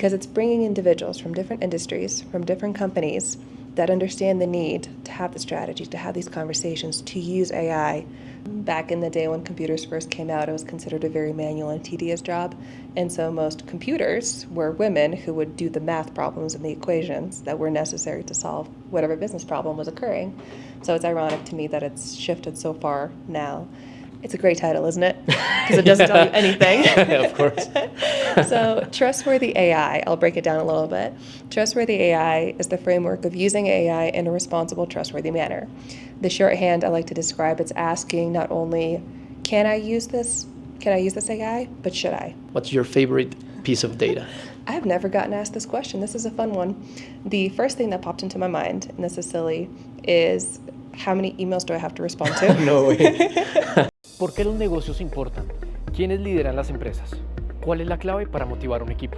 because it's bringing individuals from different industries, from different companies that understand the need to have the strategy, to have these conversations, to use AI. Back in the day when computers first came out, it was considered a very manual and tedious job. And so most computers were women who would do the math problems and the equations that were necessary to solve whatever business problem was occurring. So it's ironic to me that it's shifted so far now. It's a great title, isn't it? Because it doesn't tell you anything. Of course. So Trustworthy AI, I'll break it down a little bit. Trustworthy AI is the framework of using AI in a responsible, trustworthy manner. The shorthand I like to describe, it's asking not only, can I use this AI, but should I? What's your favorite piece of data? I have never gotten asked this question. This is a fun one. The first thing that popped into my mind, and this is silly, is how many emails do I have to respond to? No way. ¿Por qué los negocios importan? ¿Quiénes lideran las empresas? ¿Cuál es la clave para motivar a un equipo?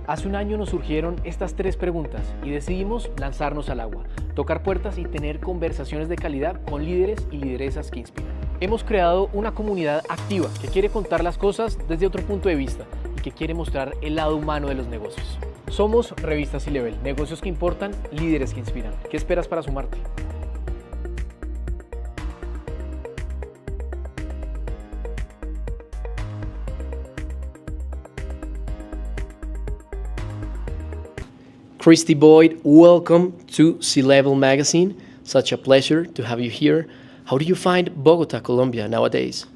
Hace un año nos surgieron estas 3 preguntas y decidimos lanzarnos al agua, tocar puertas y tener conversaciones de calidad con líderes y lideresas que inspiran. Hemos creado una comunidad activa que quiere contar las cosas desde otro punto de vista y que quiere mostrar el lado humano de los negocios. Somos Revista C-Level, negocios que importan, líderes que inspiran. ¿Qué esperas para sumarte? Kristi Boyd, welcome to C-Level Magazine. Such a pleasure to have you here. How do you find Bogota, Colombia nowadays?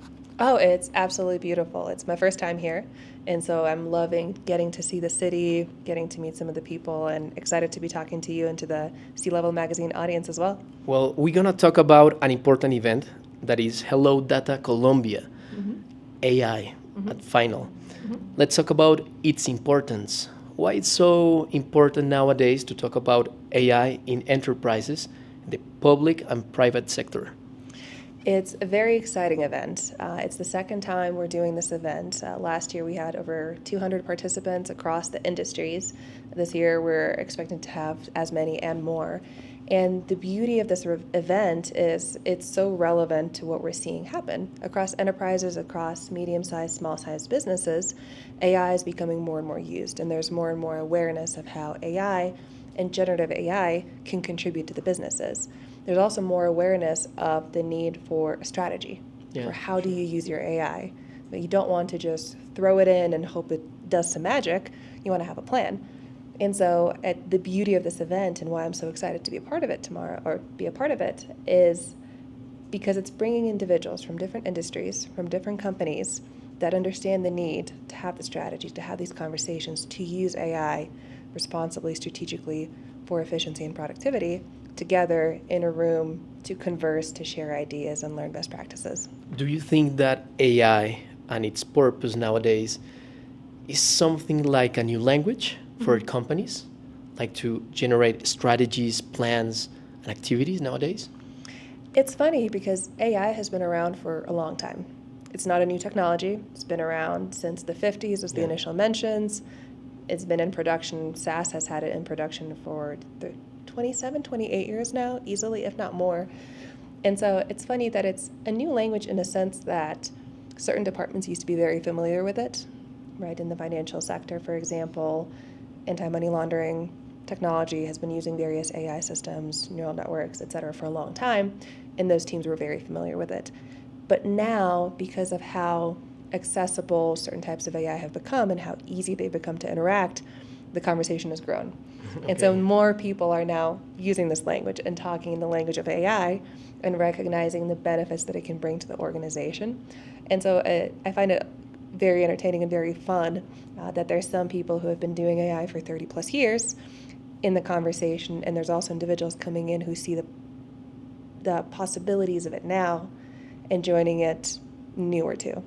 Oh, it's absolutely beautiful. It's my first time here, and so I'm loving getting to see the city, getting to meet some of the people, and excited to be talking to you and to the C-Level Magazine audience as well. Well, we're going to talk about an important event that is Hello Data Colombia, AI at final. Let's talk about its importance. Why it's so important nowadays to talk about AI in enterprises, the public and private sector? It's a very exciting event. It's the second time we're doing this event. Last year we had over 200 participants across the industries. This year we're expecting to have as many and more. And the beauty of this event is it's so relevant to what we're seeing happen. Across enterprises, across medium-sized, small-sized businesses, AI is becoming more and more used, and there's more and more awareness of how AI and generative AI can contribute to the businesses. There's also more awareness of the need for a strategy for how do you use your AI. But you don't want to just throw it in and hope it does some magic. You want to have a plan. And so the beauty of this event and why I'm so excited to be a part of it tomorrow, or be a part of it, is because it's bringing individuals from different industries, from different companies that understand the need to have the strategy, to have these conversations, to use AI responsibly, strategically, for efficiency and productivity, together in a room to converse, to share ideas, and learn best practices. Do you think that AI and its purpose nowadays is something like a new language for companies, like to generate strategies, plans, and activities nowadays? It's funny because AI has been around for a long time. It's not a new technology. It's been around since the 50s was the initial mentions. It's been in production. SAS has had it in production for 27, 28 years now, easily, if not more. And so it's funny that it's a new language in a sense that certain departments used to be very familiar with it, right? In the financial sector, for example, anti-money laundering technology has been using various AI systems, neural networks, et cetera, for a long time, and those teams were very familiar with it. But now, because of how accessible certain types of AI have become and how easy they've become to interact, the conversation has grown. Okay. And so more people are now using this language and talking in the language of AI and recognizing the benefits that it can bring to the organization. And so I find it very entertaining and very fun that there's some people who have been doing AI for 30 plus years in the conversation, and there's also individuals coming in who see the possibilities of it now and joining it newer too.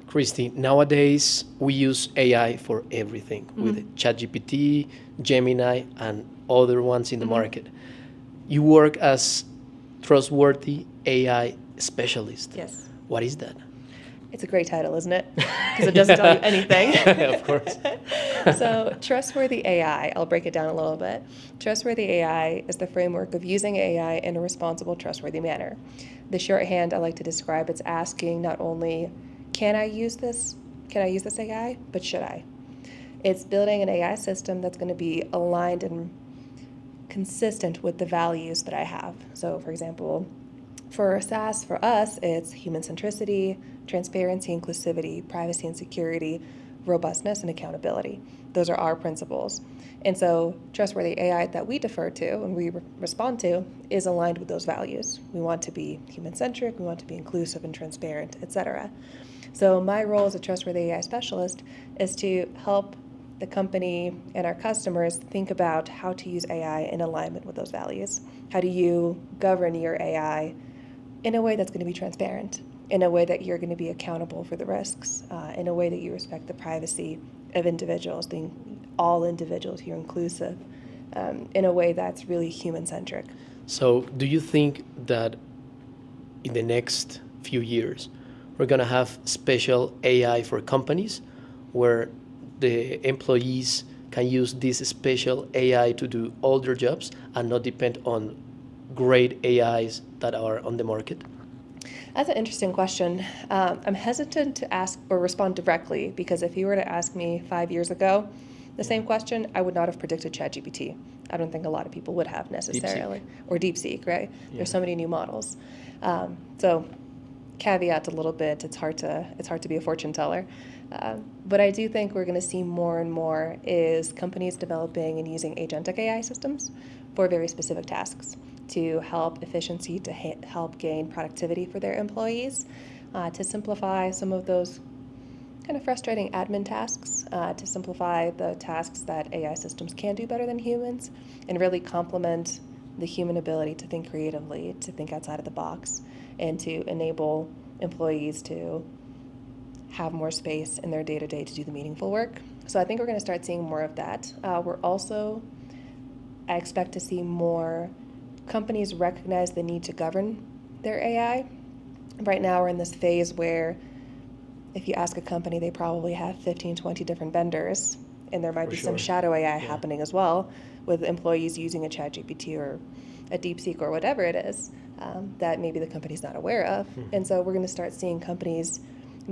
Kristi, nowadays we use AI for everything with ChatGPT, Gemini, and other ones in the market. You work as Trustworthy AI Specialist. Yes. What is that? It's a great title, isn't it? Because it doesn't tell you anything. Of course. So Trustworthy AI, I'll break it down a little bit. Trustworthy AI is the framework of using AI in a responsible, trustworthy manner. The shorthand I like to describe, it's asking not only, can I use this AI, but should I? It's building an AI system that's going to be aligned and consistent with the values that I have. So, for example, for SAS, for us, it's human centricity, transparency, inclusivity, privacy and security, robustness, and accountability. Those are our principles. And so trustworthy AI that we defer to and we respond to is aligned with those values. We want to be human-centric, we want to be inclusive and transparent, etc. So my role as a trustworthy AI specialist is to help the company and our customers think about how to use AI in alignment with those values. How do you govern your AI in a way that's going to be transparent, in a way that you're going to be accountable for the risks, in a way that you respect the privacy of individuals, being all individuals, you're inclusive, in a way that's really human-centric. So do you think that in the next few years, we're going to have special AI for companies where the employees can use this special AI to do all their jobs and not depend on great AIs that are on the market? That's an interesting question. I'm hesitant to ask or respond directly because if you were to ask me 5 years ago the same question, I would not have predicted ChatGPT. I don't think a lot of people would have necessarily. Or DeepSeek, right? Yeah. There's so many new models. So caveat a little bit, it's hard to be a fortune teller. But I do think we're going to see more and more is companies developing and using agentic AI systems for very specific tasks to help efficiency, to help gain productivity for their employees, to simplify some of those kind of frustrating admin tasks, to simplify the tasks that AI systems can do better than humans, and really complement the human ability to think creatively, to think outside of the box, and to enable employees to have more space in their day-to-day to do the meaningful work. So I think we're going to start seeing more of that. I expect to see more companies recognize the need to govern their AI. Right now we're in this phase where if you ask a company, they probably have 15, 20 different vendors, and there might be some shadow AI happening as well with employees using a ChatGPT or a DeepSeek or whatever it is that maybe the company's not aware of. And so we're going to start seeing companies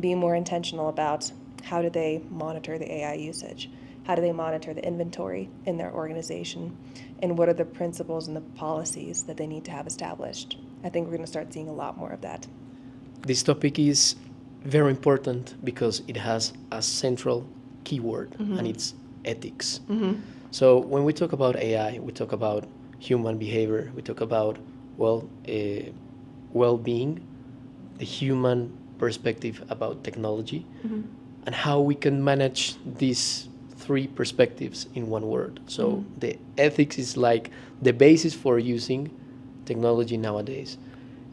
be more intentional about how do they monitor the AI usage, how do they monitor the inventory in their organization, and what are the principles and the policies that they need to have established. I think we're going to start seeing a lot more of that. This topic is very important because it has a central keyword, and it's ethics. So when we talk about AI, we talk about human behavior, we talk about well-being, the human perspective about technology, and how we can manage these three perspectives in one word. So the ethics is like the basis for using technology nowadays.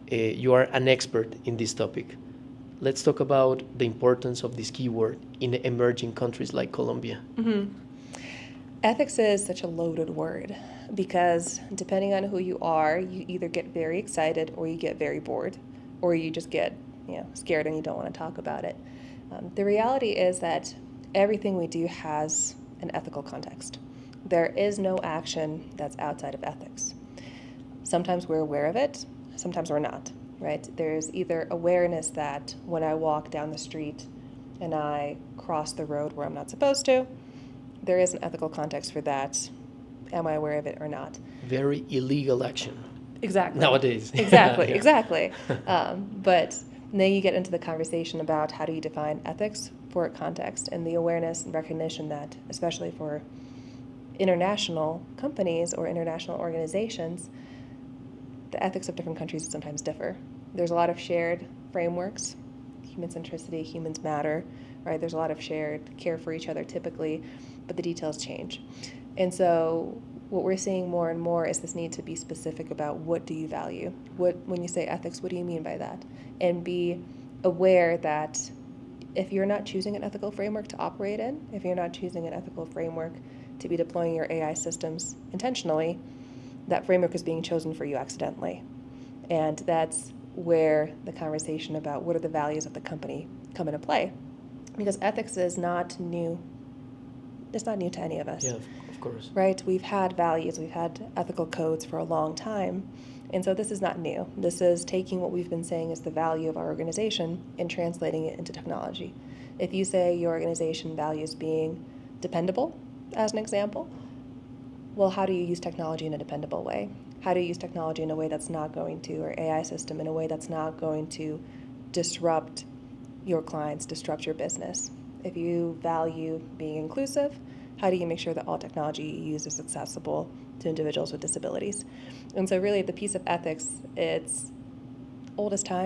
You are an expert in this topic. Let's talk about the importance of this keyword in emerging countries like Colombia. Ethics is such a loaded word because depending on who you are, you either get very excited or you get very bored, or you just get scared and you don't want to talk about it. The reality is that everything we do has an ethical context. There is no action that's outside of ethics. Sometimes we're aware of it, sometimes we're not, right? There's either awareness that when I walk down the street and I cross the road where I'm not supposed to, there is an ethical context for that. Am I aware of it or not? Very illegal action. Exactly. Nowadays. Exactly. But then you get into the conversation about how do you define ethics for context and the awareness and recognition that, especially for international companies or international organizations, the ethics of different countries sometimes differ. There's a lot of shared frameworks, human centricity, humans matter, right? There's a lot of shared care for each other typically, but the details change. And so what we're seeing more and more is this need to be specific about what do you value? When you say ethics, what do you mean by that? And be aware that if you're not choosing an ethical framework to operate in, if you're not choosing an ethical framework to be deploying your AI systems intentionally, that framework is being chosen for you accidentally. And that's where the conversation about what are the values of the company come into play. Because ethics is not new. It's not new to any of us. Yeah, of course. Right? We've had values, we've had ethical codes for a long time. And so this is not new. This is taking what we've been saying is the value of our organization and translating it into technology. If you say your organization values being dependable, as an example. Well, how do you use technology in a dependable way? How do you use technology in a way that's not going to, or AI system in a way that's not going to disrupt your clients, disrupt your business? If you value being inclusive, how do you make sure that all technology you use is accessible to individuals with disabilities? And so really the piece of ethics, it's old as time.